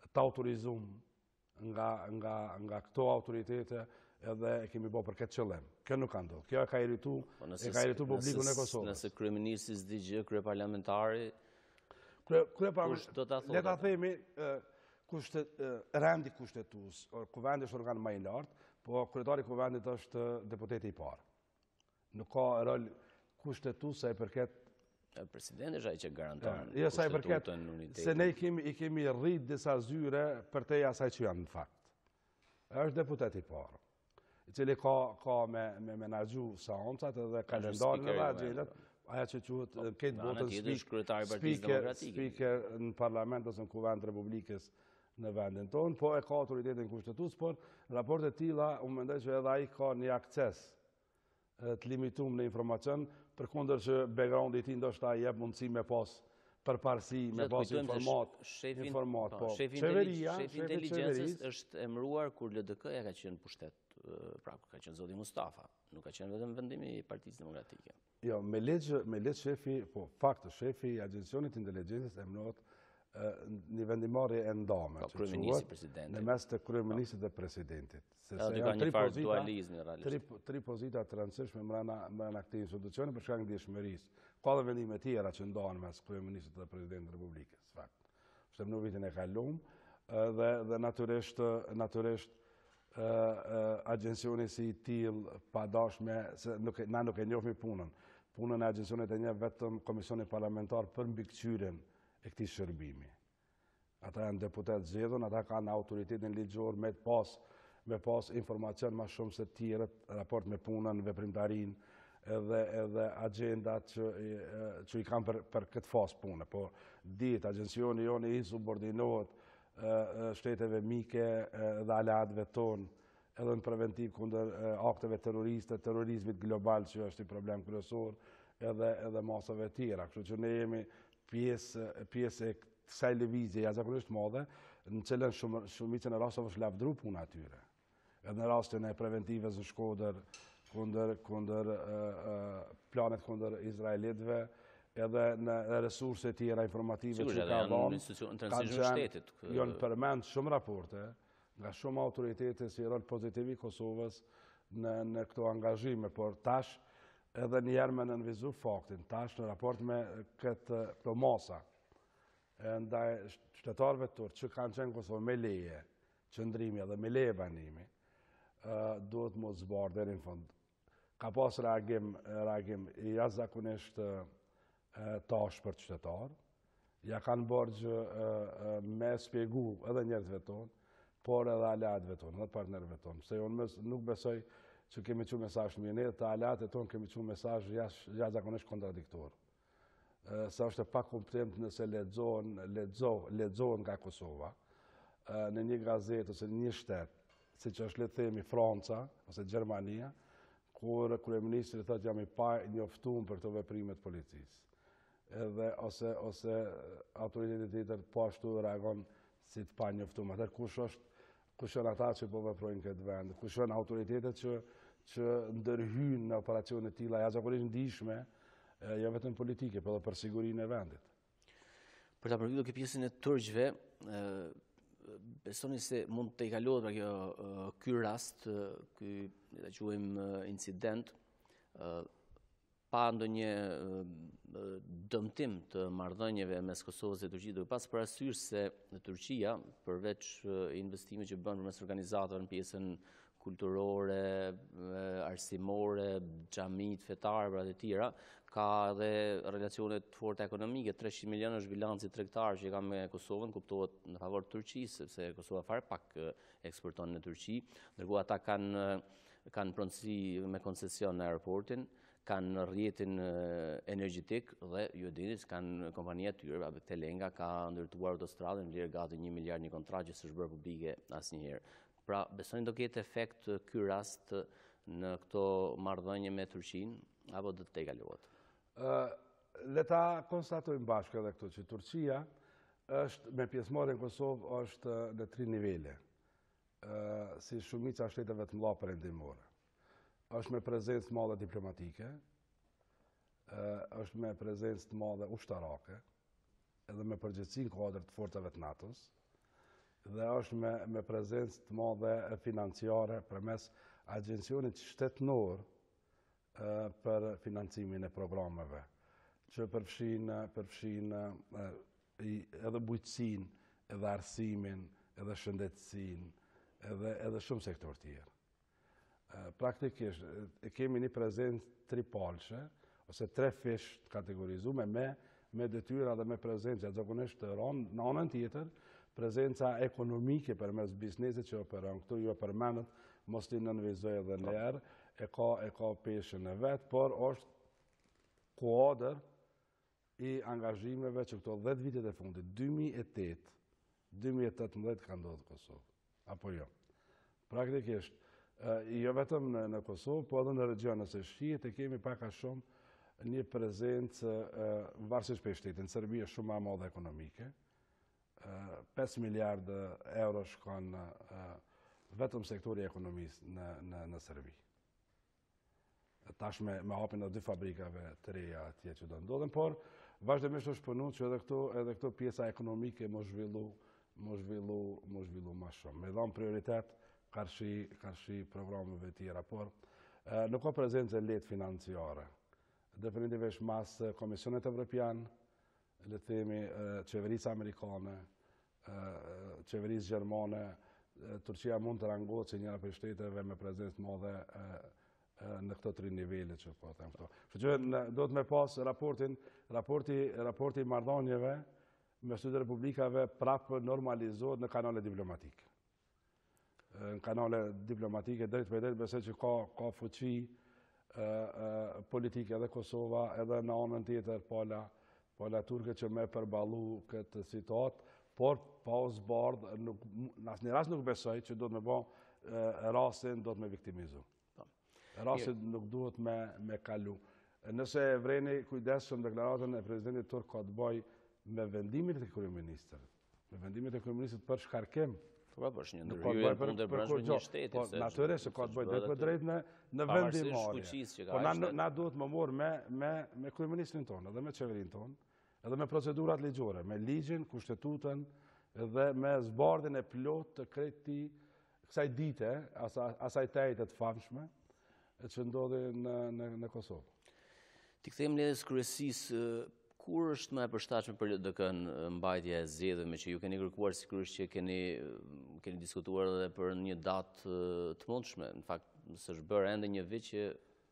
të autorizum nga këto autoritete edhe e kemi bërë për këtë qëllim. Kjo nuk ka ndodhur. Kjo e ka iritu publikun e Kosovës. Nëse kryeministri s'di gjë, kryeparlamentari do ta themi rendi kushtetues, kuvendi është organ më i lartë, po kryetari i kuvendit është deputeti i parë. Nuk ka rol kushtetues sa i përket presidenti është ai që garanton kushtetuesën në unitet. Se ne i kemi rrit disa zyre për te asaj që janë në fakt. Është deputeti i parë, i cili ka me menaxhu seancat edhe kalendarin edhe agjendat, aja që quhet këtë botën speaker në parlament ose në kuvend të Republikës në vendin tonë, po e ka autoritetin kushtetues, por raportet e tilla unë mendoj që edhe ai ka një akses të limituar në informacion, përkundër që backgroundi i tij ndoshta i jep mundësi me pas përparësi, me pas informat. Shefi inteligjencës është emëruar kur LDK-ja ka qenë pushtet, pra ka qenë zoti Mustafa, nuk ka qenë vetëm vendimi i Partisë Demokratike. Jo, me legj shefi, po faktë shefi i Agjencionit të Inteligjencës emërohet një vendimarrje e ndame, në mes të kryeministit dhe presidentit. Edhe ka një farë dualizmi realisht. Tri pozita të rëndësishme mbrana këtij institucioni për shkak të ndjeshmërisë. Ka dhe vendime tjera që ndahen mes kryeministit dhe presidentit të Republikës, fakt. Është në vitin e kaluar dhe natyrisht agjencioni si i tillë padashme, se na nuk e njohim punën. Punën e agjencionit e njeh vetëm Komisioni Parlamentar për mbikëqyrjen e këtij shërbimi. Ata janë deputet zgjedhur, ata kanë autoritetin ligjor me pas informacion më shumë se të tjerët, raport me punën, veprimtarinë, edhe agjendat që i kanë për këtë fazë pune. Po ditë agjencioni jonë i subordinohet shteteve mike dhe aleatëve tonë, edhe në preventiv kundër akteve terroriste, terrorizmit global që është i problem kryesor, edhe masave tjera. Kështu që ne jemi pjesë e kësaj lëvizje jashtëzakonisht madhe, në cilën shumicën e rasteve është lavdru puna atyre. Edhe në rastin e preventivës në Shkodër kundër planet kundër izraelitëve, edhe në resurse tjera informative që ka dhënë, janë përmend shumë raporte nga shumë autoritete si rol pozitiv i Kosovës në këto angazhime, por tash edhe njerë me nënvizu faktin, tash në raport me këto masa, ndaj qytetarëve turq që kanë qenë Kosovë me leje, qëndrimi edhe me leje banimi, duhet mos zbarë deri në fund. Ka pas reagim i jashtëzakonisht tash për qytetarë, ja kanë borgjë me spjegu edhe njerëzve tonë, por edhe aleatëve tonë, edhe partnerëve tonë. Se unë nuk besoj që kemi që mesazh mirë, të aleatët tonë kemi që mesazh jashtëzakonisht kontradiktor. Sa është pak kompetent nëse lexohen nga Kosova, në një gazetë ose një shtet, siç është le të themi Franca ose Gjermania, kur kryeministri thotë jam i pa njoftuar për këto veprime të policisë. Edhe ose autoriteti tjetër po ashtu reagon si të pa njoftum. Atër kush janë ata që po veprojnë këtë vend, kush janë autoritetet që ndërhyjnë në operacione të tilla jashtëzakonisht ndihshme, jo vetëm politike, por edhe për sigurinë e vendit. Për ta përfituar këtë pjesën e turqëve, besoni se mund të i kalohet pra ky rast, ky le ta quajmë incident, pa ndonjë dëmtim të marrëdhënieve mes Kosovës dhe Turqisë, duke pas parasysh se Turqia, përveç investimeve që bën përmes organizatave në pjesën kulturore, arsimore, xhamit, fetare dhe të tjera, ka edhe relacione të forta ekonomike. 300 milionë është bilanci tregtar që ka me Kosovën, kuptohet në favor të Turqisë, sepse Kosova fare pak eksporton në Turqi, ndërkohë ata kanë pronësi me koncesion në aeroportin, kanë rrjetin energjetik dhe ju dini se kanë kompania të tyre, Telenga ka ndërtuar autostradën vlerë gati 1 miliard një kontratë që s'është bërë publike asnjëherë. Pra, besoni do ketë efekt ky rast në këto marrëdhënie me Turqinë apo do të tejkalohet? Le ta konstatojmë bashkë edhe këtu që Turqia është me pjesëmarrje në Kosovë është në 3 nivele, si shumica shteteve të mëdha perëndimore. Është me prezencë të madhe diplomatike, është me prezencë të madhe ushtarake, edhe me përgjegjësinë kuadër të forcave të NATO-s, dhe është me prezencë të madhe financiare përmes agjencionit shtetënor për financimin e programeve, që përfshin edhe bujqësinë, edhe arsimin, edhe shëndetësinë, edhe shumë sektor tjerë. Praktikisht, kemi një prezencë tripalshe, ose 3 fish të kategorizume me detyra dhe me prezencë zakonisht të rënd. Në anën tjetër, prezenca ekonomike përmes biznesit që operon këtu, ju e përmendet, mos t'i nënvizoj edhe në erë, e ka peshën e vetë, por është kuadër i angazhimeve që këto 10 vitet e fundit, 2008-2018 ka ndodhur Kosovë, apo jo. Praktikisht, jo vetëm në Kosovë, po edhe në region nëse shihet e kemi pak a shumë një prezencë varësisht për shtetin. Serbia është shumë më e madhe ekonomike. 5 miliard euro shkon vetëm sektori i ekonomisë në Serbi. Tash me hapjen e 2 fabrikave të reja atje që do ndodhen, por vazhdimisht është punuar që edhe këto pjesa ekonomike më zhvillu më shumë. Me dhënë prioritet karshi programeve tjera, por nuk ka prezencë lehtë financiare. Definitivisht mas Komisionit Evropian, le të themi qeverisë amerikane, qeverisë gjermane, Turqia mund të rangohet si njëra prej shteteve me prezencë të madhe në këto 3 nivele që po them këto. Kështu që do të me pas raporti i marrëdhënieve me shtetet republikave prapë normalizohet në kanale diplomatike. Në kanale diplomatike drejt për drejt besoj që ka fuqi politike edhe Kosova, edhe në anën tjetër pala turke që me përballu këtë situatë, por pa u zbardh, në asnjë rast nuk besoj që do të me bë rastin do të me viktimizu. Rastin nuk duhet me kalu. Nëse vreni kujdesshëm deklaratën e presidentit turk ka të bëj me vendimin e kryeministrit, me vendimin e kryeministrit për shkarkim. Nuk ka të bëj për një shteti. Natyrisht ka të bëj drejt për drejt në vendimarrje. Po na duhet më morë me kryeministrin tonë, edhe me qeverinë tonë, edhe me procedurat ligjore, me ligjin, kushtetutën, edhe me zbardhjen e plotë të krejt kësaj dite, asaj tejte të famshme, që ndodhi në Kosovë. Ti kthehemi në kryesisë, kur është më e përshtatshme për LDK-n mbajtja e zgjedhjeve, që ju keni kërkuar sigurisht që keni diskutuar edhe për një datë të mundshme. Në fakt, s'është bërë ende një vit që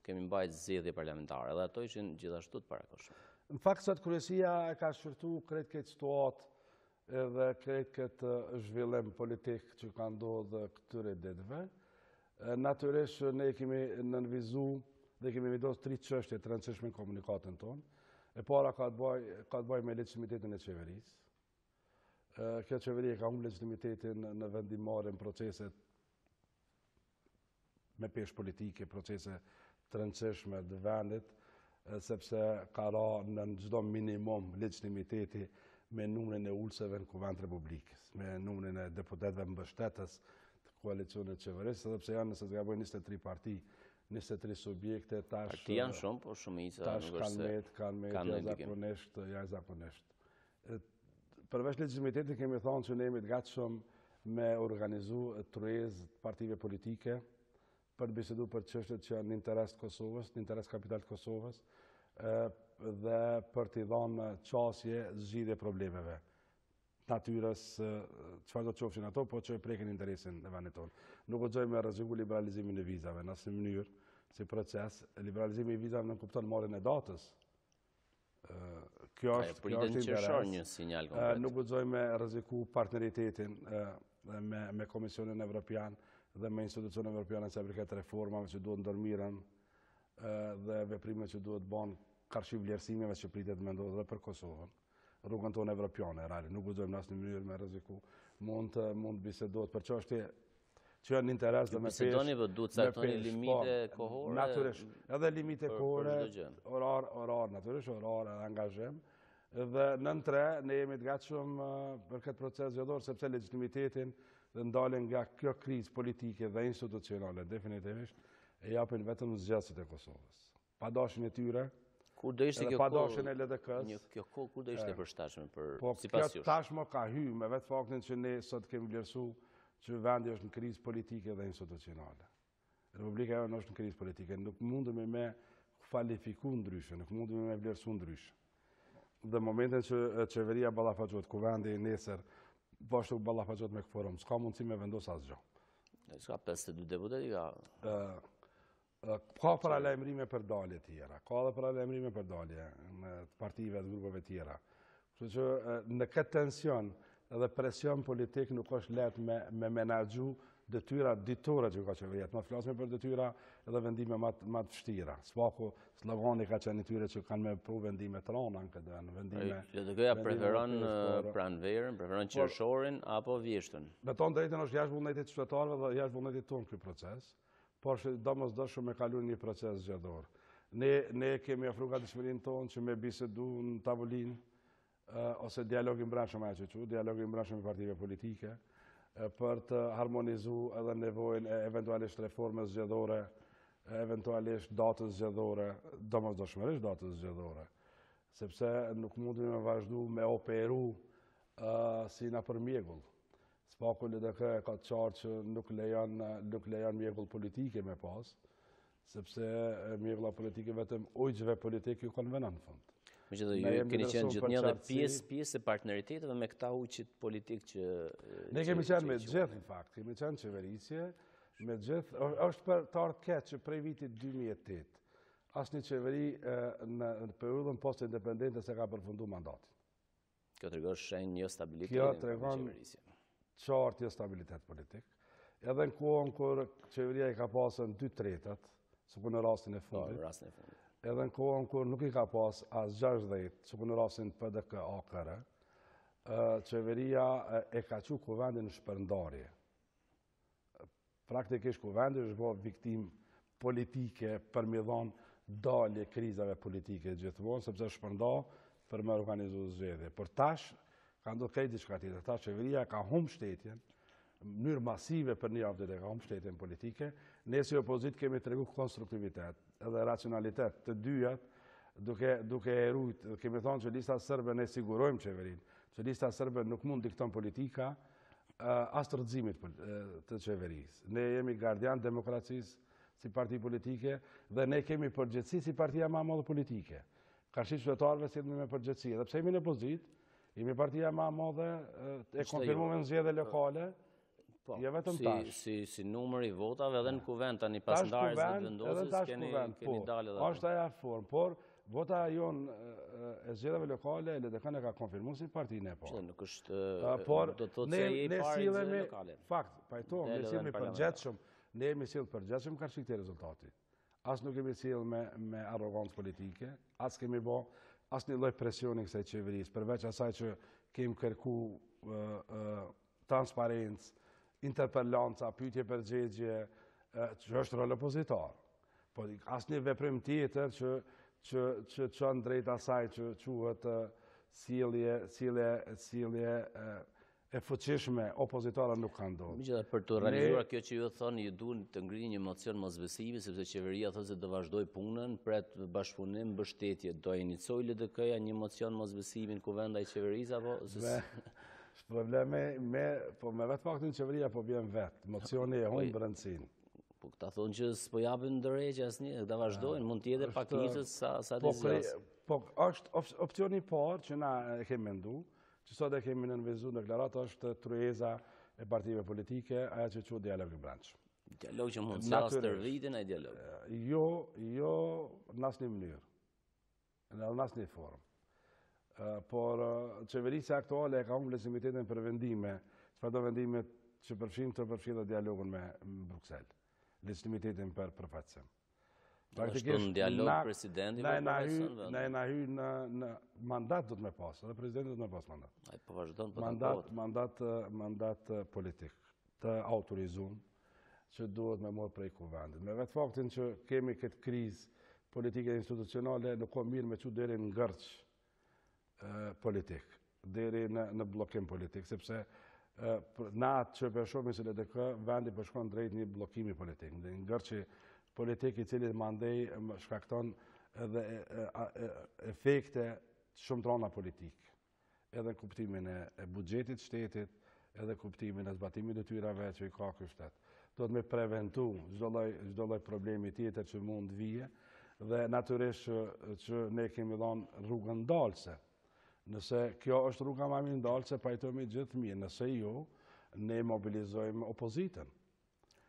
kemi mbajtur zgjedhje parlamentare, edhe ato ishin gjithashtu të parakohshme. Në fakt, sot kryesia e ka shqyrtu krejt këtë situatë edhe krejt këtë zhvillim politik që ka ndodhur këtyre ditëve. Natyrisht ne kemi nënvizu dhe kemi vendosur 3 çështje të rëndësishme në komunikatën tonë. E para ka të bëjë me legitimitetin e qeverisë. Kjo qeveri ka humbur legitimitetin në vendimarrje në proceset me peshë politike, procese të rëndësishme të vendit, sepse ka ra në çdo minimum legitimiteti me numrin e ulseve në Kuvend Republikës, me numrin e deputetëve mbështetës të koalicionit qeverisë, edhe pse janë, nëse të gaboj, 23 parti, 23 subjekte, tash... Parti janë shumë, por shumica nuk është se... Tash kanë zakonisht. Përveç legitimitetit kemi thonë që ne jemi të gatshëm me organizu tryezë të partive politike për të bisedu për çështjet që janë në interes të Kosovës, në interes kapital të Kosovës, dhe për t'i dhënë qasje zgjidhje problemeve natyrës, çfarë do të qofshin ato, po që e prekin interesin e vendit tonë. Nuk guxojmë me rreziku liberalizimin e vizave në asnjë mënyrë, si proces. Liberalizimi i vizave nuk kupton marrjen e datës. Kjo është qershor një sinjal konkret. Nuk guxojmë me rreziku partneritetin me Komisionin Evropian dhe me institucionet evropiane që përket reformave që duhet ndërmirën dhe veprimet që duhet bën karshi vlerësimeve që pritet me ndodhë dhe për Kosovën. Rrugën tonë evropiane, reali, nuk guxojmë në asnjë mënyrë me rreziku. Mund bisedohet për çështje që janë në interes dhe me pesh. Bisedoni, po duhet caktoni limite kohore. Natyrisht, edhe limite kohore, orar natyrisht, orar edhe angazhim. Dhe nën 3 ne jemi të gatshëm për këtë proces zgjedhor, sepse legitimitetin dhe ndalen nga kjo krizë politike dhe institucionale definitivist e japin vetëm zgjedhësit e Kosovës. Pa dashjen e tyre, kur do ishte kjo padashjen e LDK-s. Kjo kohë kur do ishte e përshtatshme për sipas jush? Po kjo tashmë ka hyrë me vetë faktin që ne sot kemi vlerësuar që vendi është në krizë politike dhe institucionale. Republika jonë është në krizë politike, nuk mundemi me kvalifiku ndryshe, nuk mundemi me vlerësu ndryshe. Dhe momentin që qeveria ballafaqohet, ku vendi nesër bashkë ballafaqohet me kvorum, s'ka mundësi me vendos asgjë. S'ka 52 deputet i ka. Ka paralajmërime për dalje tjera, ka dhe paralajmërime për dalje në partive dhe grupeve tjera. Kështu që në këtë tension edhe presion politik nuk është lehtë me menaxhu detyrat ditore që ka qeveria. Ma flasim për detyra edhe vendime më të vështira. Spaku slogani ka qenë tyre që kanë me pru vendime të rana në këtë vendime. LDK-ja preferon pranverën, preferon qershorin apo vjeshtën? Me tonë drejtën është jashtë vullnetit qytetarëve dhe jashtë vullnetit tonë ky proces, por domosdoshëm me kaluar një proces zgjedhor. Ne kemi ofruar gatishmërinë tonë që me bisedu në tavolinë ose dialogin brendshëm ajo që dialogin brendshëm me partive politike për të harmonizu edhe nevojën e eventualisht reforme zgjedhore, eventualisht datës zgjedhore, domosdoshmërisht datës zgjedhore, sepse nuk mundemi me vazhdu me operu si na për mjegull. Spaku LDK ka të qartë që nuk lejon mjegull politike me pas, sepse mjegulla politike vetëm ujgjve politike ju konvenon në fund. Me që ju keni qenë gjithnjë dhe pjesë e partneritetet me këta ujqit politik që... Ne kemi qenë me gjithë, në fakt, kemi qenë qeverisje, me gjithë, është për të ardhë ketë që prej vitit 2008, asë një qeveri në periudhën post-independente se ka përfundu mandatin. Kjo të regon shenjë një stabilitet Kjo të regon qartë një stabilitet politik. Edhe në kohën kur qeveria i ka pasën 2/3, suku në rastin e fundit. Edhe në kohën kur nuk i ka pas as 60, që në rasin PDK AKR, qeveria e ka qu kuvendin në shpërndarje. Praktikisht kuvendin është bërë viktim politike për me dhonë dalje krizave politike gjithmonë, sepse shpërnda për me organizu zgjedhje. Por tash, ka ndodhur krejt diçka tjetër. Tash qeveria ka humbur shtetjen, në mënyrë masive për një javë ka humbur shtetjen politike. Ne si opozit kemi tregu konstruktivitet edhe racionalitet të dyjat, duke e rujt, kemi thonë që lista sërbe ne sigurojmë qeverinë, që lista sërbe nuk mund dikton politika as të rëzimit të qeverisë. Ne jemi gardian demokracisë si parti politike dhe ne kemi përgjithësi si partia ma madhe politike. Karshi qytetarëve si me përgjithësi. Dhe pse jemi në opozit, jemi partia ma madhe e konfirmuar në zgjedhje lokale. Ja vetëm tash. Si numër i votave edhe në kuvend tani pas ndarjes së vendosjes keni dalë edhe. Është ajo formë, por vota jonë e zgjedhjeve lokale LDK-n ka konfirmuar si partinë e parë. Nuk është do të thotë se ai parë lokale. Fakt, pajto, ne jemi përgjithshëm, ne jemi sjell përgjithshëm karshi këtij rezultati. As nuk kemi sjell me arrogancë politike, as kemi bë asnjë lloj presioni kësaj qeverisë, përveç asaj që kemi kërkuar transparencë, interpellanca, pyetje përgjigje, që është rol opozitar. Po asnjë veprim tjetër që çon drejt asaj që quhet sjellje e fuqishme opozitare nuk kanë ndodhur. Megjithatë, për të realizuar kjo që ju thoni, ju duhet të ngrini një emocion mosbesimi, sepse qeveria thotë se do vazhdoj punën, pret bashkëpunim, mbështetje. Do inicioj LDK-ja një emocion mosbesimi në kuvend ai qeverisë apo probleme po me vetë faktin qeveria po vjen vetë, emocioni e humbë rëndësinë. Po këta thonë që s'po japin ndërheqje asnjë, këta vazhdojnë, mund të jetë pak nisës sa të zgjas. Po është opcioni i parë që na e kemi menduar, që sot e kemi nënvizuar në deklaratë, është tryeza e partive politike, ajo që quhet dialog i brendshëm. Dialog që mund të stër vitin ai dialog. Jo në asnjë mënyrë, në asnjë formë. Por qeverisja aktuale e ka humbur legitimitetin për vendime, çfarëdo vendime që përfshin dhe dialogun me Bruxelles, legitimitetin për përfaqësim. Është në dialog presidenti Ne na hy në mandat do të me pas, edhe presidenti do të me pas mandat. Ai po vazhdon po mandat politik të autorizuar që duhet me marrë prej kuvendit. Me vetë faktin që kemi këtë krizë politike institucionale, nuk ka mirë me çu deri në ngërç politik, deri në bllokim politik, sepse na atë që përshojmë se LDK, vendi përshkon drejt një bllokimi politik, në ngërçi politik i cili mandej shkakton edhe efekte shumë trona politik, edhe kuptimin e buxhetit shtetit, edhe kuptimin e zbatimit të tyrave që i ka ky shtet. Do të me preventu çdo lloj problemi tjetër që mund vije, dhe natyrisht që ne kemi dhënë rrugën ndalse. Nëse kjo është rruga më e ndalse, pajtojmë gjithë mirë, nëse jo, ne mobilizojmë opozitën.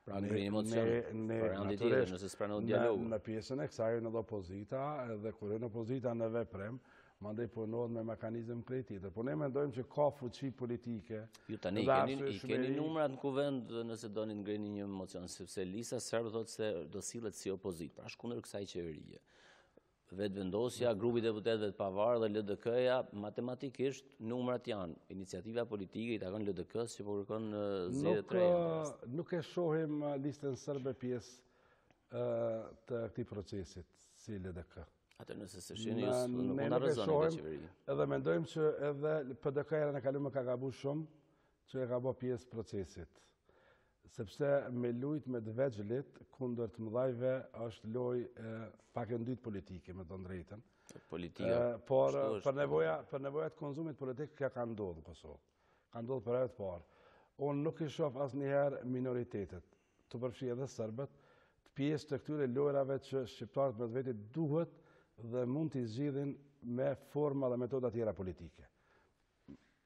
Pra ngrinë emocion, për andi tjetër, nëse s'pranon dialogu. Në pjesën e kësaj në opozita, dhe kur në opozita në veprim, mandej punohet me mekanizëm prej tjetër. Po ne mendojmë që ka fuqi politike. Ju tani i keni numrat në kuvend nëse doni të ngrini një emocion, sepse lista serbë thotë se do sillet si opozit, pra shkundër kësaj qeverie. Vetëvendosja, grupi deputetëve të pavarur dhe LDK-ja, matematikisht numrat janë. Iniciativa politike i takon LDK-s që po kërkon zgjedhje të reja. Nuk e shohim listën serbe pjesë të këtij procesit si LDK. Atë nëse se shihni ju nuk mund ta rrezoni këtë qeveri. Edhe mendojmë që edhe PDK-ja në kaluar ka gabuar shumë që e ka bërë pjesë procesit. Sepse me lujt me dvegjlit kundër të mëdhajve është loj pak e ndytë politike, me të drejtën. Por për nevoja të konzumit politik ka ndodhë në Kosovë. Ka ndodhë për e të parë. Unë nuk i shoh asnjëherë minoritetet, të përfshi edhe serbët, të pjesë të këtyre lojrave që shqiptarët me vetit duhet dhe mund t'i zgjidhin me forma dhe metoda tjera politike.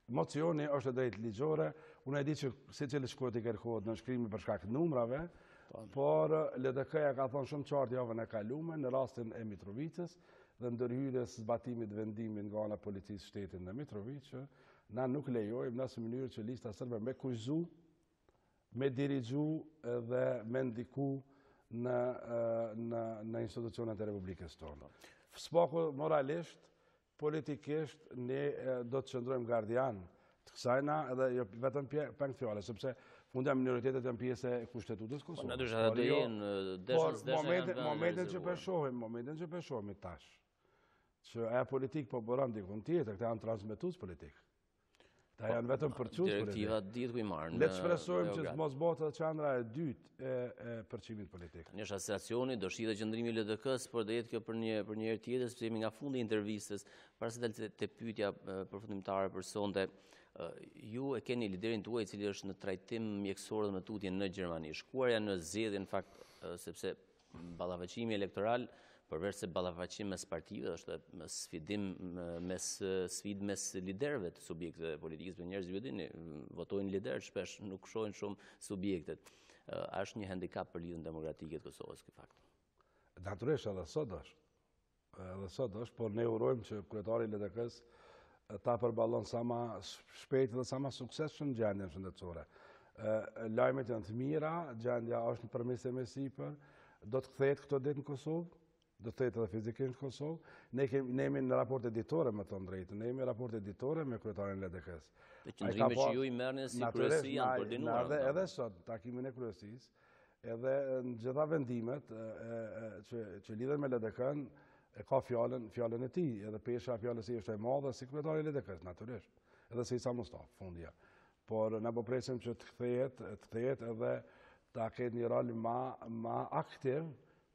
Mocioni është drejt ligjore, unë e di që secili shkohet i kërkohet në shkrimi për shkak të numrave, por LDK-ja ka thonë shumë qartë javën e kaluar në rastin e Mitrovicës dhe ndërhyrjes zbatimit vendimin nga ana policisë shtetit në Mitrovicë, na nuk lejojmë në asnjë mënyrë që lista serbe me kuizu, me dirigju dhe me ndiku në institucionet e Republikës tonë. Spaku moralisht, politikisht, ne do të qëndrojmë gardian të kësajna edhe vetëm pengë fjale, sepse fundja minoritetet janë pjesë e kushtetutës Kosovës. Por momentin që përshohemi tash, që e politik po bëron dikun tjetër, këta janë transmetues politik. Ta janë vetëm përçues politik. Direktiva ditë ku i marrën. Le të shpresojmë që mos bëhet edhe qendra e dytë e përçimit politik. Një asociacioni do shihet qëndrimi i LDK-s, por do jetë kjo për një herë tjetër, sepse jemi nga fundi i intervistës, para se dalë te pyetja përfundimtare për sonte. Ju e keni liderin tuaj i cili është në trajtim mjekësor dhe në tutje në Gjermani. Shkuarja në zgjedhje në fakt sepse ballafaqimi elektoral përveç se ballafaqim mes partive, është sfidim sfidë mes liderëve të subjekteve politikës, për njerëzit dini, votojnë liderë shpesh, nuk shohin shumë subjektet. Është një handicap për lidhjen demokratike të Kosovës ky fakt. Natyrisht edhe sot është. Edhe sot është, por ne urojmë që kryetari i LDK-s ta përballon sa më shpejt dhe sa më suksesshëm gjendjen shëndetësore. Lajmet janë të mira, gjendja është në përmirësim e sipër, do të kthehet këto ditë në Kosovë, do të jetë edhe fizikisht në Kosovë. Ne jemi në raport editore me të drejtën, ne jemi raport editore me kryetarin e LDK-s. Të qëndrimet që ju i merrni si kryesi janë koordinuar. Edhe sot, takimin e kryesisë, edhe në gjitha vendimet që lidhen me LDK-n, e ka fjallën e tij, edhe pesha fjallës e është e madhe si kryetari i LDK-s, natyrisht. Edhe si Isa Mustaf, fundja. Por ne po presim që të kthehet edhe ta ketë një rol ma aktiv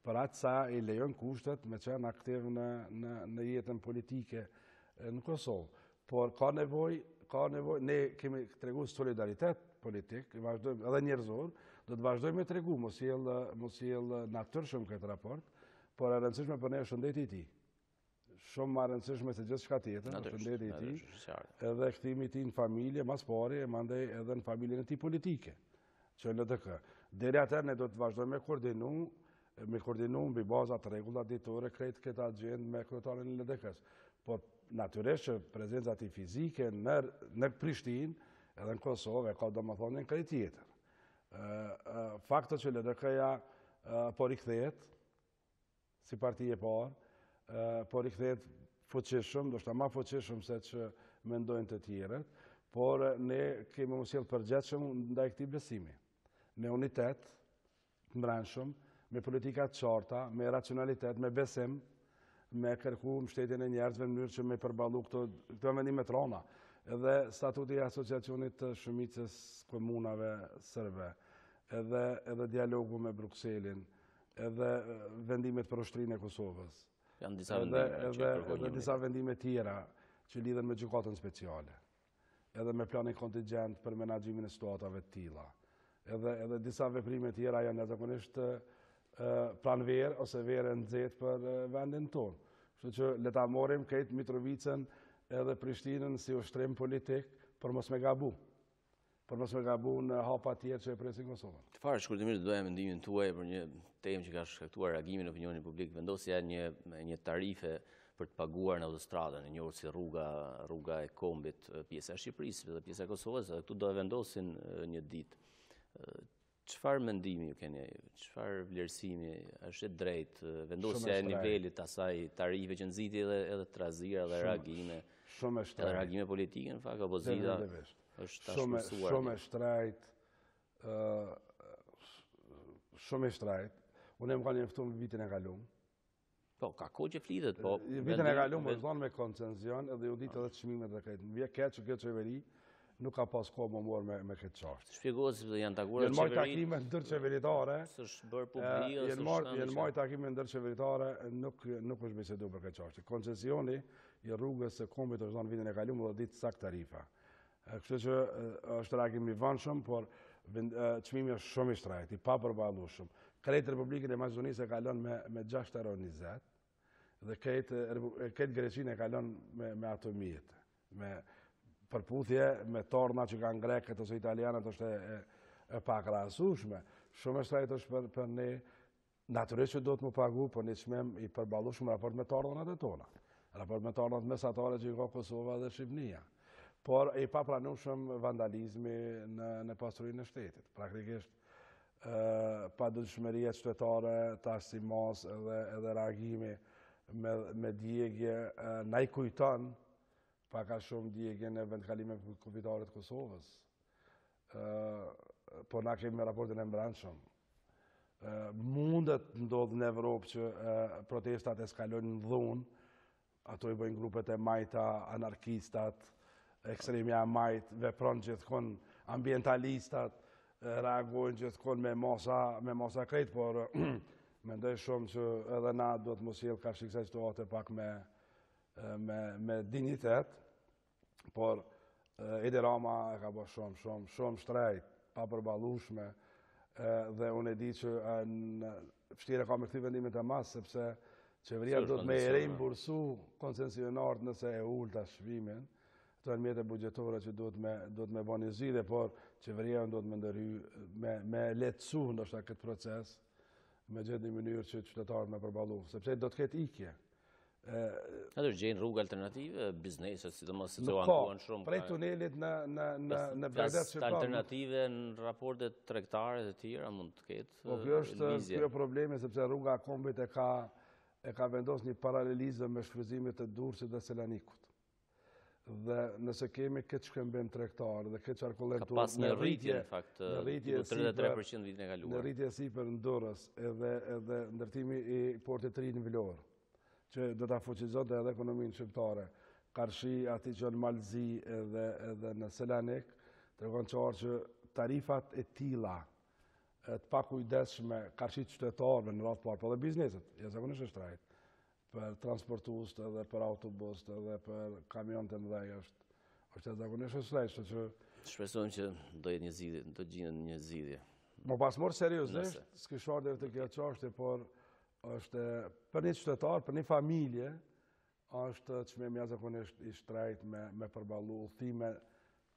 për atë sa i lejon kushtet me qenë aktiv në jetën politike në Kosovë. Por ka nevojë, ne kemi tregu solidaritet politik, edhe njerëzor, do të vazhdojmë me tregu, mos jell natyrshëm këtë raport, por e rëndësishme për ne është shëndeti i tij. Shumë më rëndësishme se gjithçka tjetër, shëndeti i tij, edhe kthimi i tij në familje, mas pari, e mandej edhe në familjen e tij politike, që në LDK. Deri atëherë ne do të vazhdojmë me koordinu mbi baza të rregullat ditore krejt këtë agjendë me kryetarin e LDK-s. Por natyrisht që prezenca e tij fizike në Prishtinë edhe në Kosovë ka domethënë krejt tjetër. Fakti që LDK-ja po rikthehet si parti e parë, po rikthehet fuqishëm, do shta ma fuqishëm se që mendojnë të tjerët, por ne kemi mos sjell përgjithshëm ndaj këtij besimi. Me unitet të brendshëm, me politika të qarta, me racionalitet, me besim, me kërku mbështetjen e njerëzve në mënyrë që me përballu këto vendime të rana. Edhe statuti i asociacionit të shumicës komunave serbe, edhe dialogu me Brukselin, edhe vendimet për ushtrinë e Kosovës. Janë disa vendime edhe disa vendime tjera që lidhen me gjykatën speciale, edhe me planin kontingent për menaxhimin e situatave të tilla. Edhe disa veprime tjera janë jashtëzakonisht pranverë ose verë nxehtë për vendin tonë. Kështu që le ta morrim këtë Mitrovicën edhe Prishtinën si ushtrim politik për mos me gabu. Për mos me gabu në hapa tjerë që e presin Kosovën. Çfarë shkurtimisht doja mendimin tuaj për një temë që ka shkaktuar reagimin e opinionit publik, vendosja një tarife për të paguar në autostradën, e njohur si rruga e kombit, pjesa e Shqipërisë dhe pjesa e Kosovës, dhe këtu do e vendosin një ditë. Çfarë mendimi ju keni? Çfarë vlerësimi? Është e drejtë vendosja e nivelit asaj tarife që nxiti edhe trazira dhe reagime? Shumë e shtrejtë. Edhe reagime politike në fakt opozita është tashmësuar. Shumë e shtrejtë. Unë më kanë njoftuar vitin e kaluar. Po, ka kohë që flitet, po. Vitin e kaluar më thonë me koncenzion edhe u ditë edhe çmimet dhe këtë. Vje keq që kjo qeveri nuk ka pas kohë më morë me këtë çështje. Shpjegohet se janë takuar qeveritë. Janë takime ndërqeveritare. S'është bërë publik. Janë marrë takime ndërqeveritare, nuk është biseduar për këtë çështje. Koncesioni i rrugës së kombit është dhënë vitin e kaluar dhe ditë sakt tarifa. Kështu që është reagim i vëndshëm, por çmimi është shumë i shtrejtë, i papërballueshëm. Krejt Republikën e Maqedonisë e kalon me 6,20 dhe këtë Greqinë e kalon me ato mjetë. Me përputhje me torna që kanë grekët ose italianët është e pakrahasueshme. Shumë e shtrejtë është për ne, natyrisht që do të më pagu, por një çmim i përballueshëm raport me tornat e tona. Raport me tornat mesatare që i ka Kosova dhe Shqipënia. Por i papranueshëm vandalizmi në pasurinë e shtetit. Praktikisht padëshmëria qytetare, tash si mas edhe reagimi me djegje, na i kujton pak a shumë djegje në vendkalime kufitarit Kosovës. Po na kemi raportin e mbrëmshëm. Mundet ndodhë në Evropë që protestat eskalojnë në dhunë, ato i bëjnë grupet e majta, anarkistat, ekstremja majt, vepron gjithkon ambientalistat, reagojnë gjithkon me masa krejt, por mendoj shumë që edhe na do të mos jell ka shiksa situate pak me dignitet, por Edi Rama e ka bërë shumë shtrejt, pa përballueshme, dhe unë e di që vështirë ka me këty vendimet e mas, sepse qeveria do të me reimbursu koncesionarët nëse e ul ta shvimin. Këto janë mjete buxhetore që do të me bën një zgjidhje, por qeveria do të me ndërhy, me lehtësu ndoshta këtë proces, me gjetë një mënyrë që qytetarët me përballu, sepse do të ketë ikje. Atër gjejnë rrugë alternative, bizneset, sidomos se të ankuan shumë. Prej tunelit në Bagdad që alternative në raportet tregtare dhe tjera mund të ketë. Po kjo është kjo problemi, sepse rruga e kombit e ka vendosur një paralelizëm me shfrytëzimet e Durrësit dhe Selanikut. Dhe nëse kemi këtë shkëmbim tregtar dhe këtë qarkullim ka pas një rritje në fakt, 33% vitin e kaluar. Në rritje sipër në Durrës edhe ndërtimi i portit të ri në Vlorë, që do ta fuqizonte edhe ekonominë shqiptare. Karshi, ati që në Malzi edhe në Selanik, tregon qartë që tarifat e tilla të pakujdesshme karshit qytetarëve në radhë parë, po dhe bizneset, jashtëzakonisht është trajt, për transportues edhe për autobus edhe për kamion të mëdhej është jashtëzakonisht është trajt, që shpresojmë që do jetë një zgjidhje, do gjendet një zgjidhje. Mo pas morë seriozisht, s'ke shardë të kjo çështje, por është për një qytetar, për një familje, është çmimi jashtëzakonisht i shtrejt me përballu udhëtime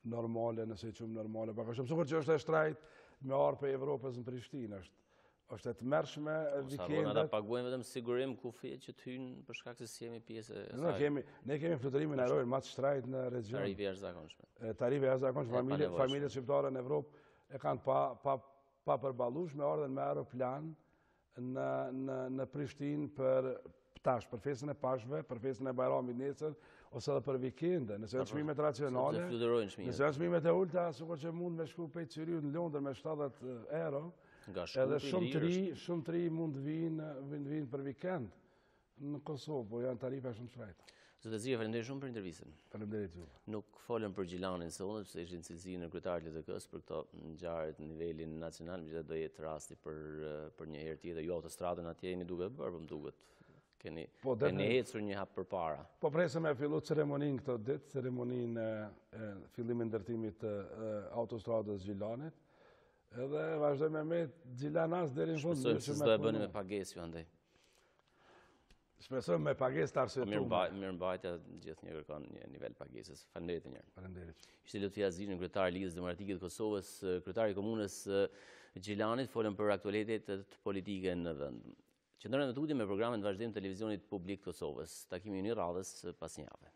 normale, nëse i qumë normale. Pak është sikur që është e shtrejt me arë për Evropës në Prishtinë. Është e tmerrshme vikendet. Ata paguajnë vetëm sigurim kufije që të hynë për shkak se si jemi pjesë e saj. Ne kemi fluterimin ajror më të shtrejt në region. Tarife jashtëzakonshme. Tarife jashtëzakonshme. Familjet shqiptare në Evropë e kanë pa përballueshme me ardhen me aeroplan në Prishtinë për për festën e Pashkve, për festën e Bajramit nesër, ose edhe për vikende. Nëse janë çmimet racionale, nëse janë çmimet e ulta, sikur që mund me shku pejt Syriut në Londër me 70 euro, edhe shumë të ri mund vinë për vikend në Kosovë, po janë tarifa shumë shtrejta. Zot Haziri, faleminderit shumë për intervistën. Faleminderit juve. Nuk folëm për Gjilanin sonë, sepse ishin cilësi në kryetarët e LTK-s për këto ngjarje në nivelin nacional, megjithatë do jetë rasti për një herë tjetër. Jo autostradën atje jeni duke bërë, po më duket keni ecur një hap përpara. Po presëm me fillu ceremoninë këtë ditë, ceremoninë e fillimit ndërtimit të autostradës Gjilanit, edhe vazhdojmë me Gjilanas deri në fund. Shpresojmë se do e bëni me pagesë ju andaj. Shpresojmë me pagesë të arsyetuar. Mirëmbajtja gjithnjë kërkon një nivel pagesës. Faleminderit një herë. Faleminderit. Ishte Lutfi Haziri, kryetar i Ligës Demokratike të Kosovës, kryetari i komunës Gjilanit, folën për aktualitetet politike në vend. Qëndrojmë në tutje me programin vazhdim të televizionit publik të Kosovës. Takimi i një radhës pas një jave.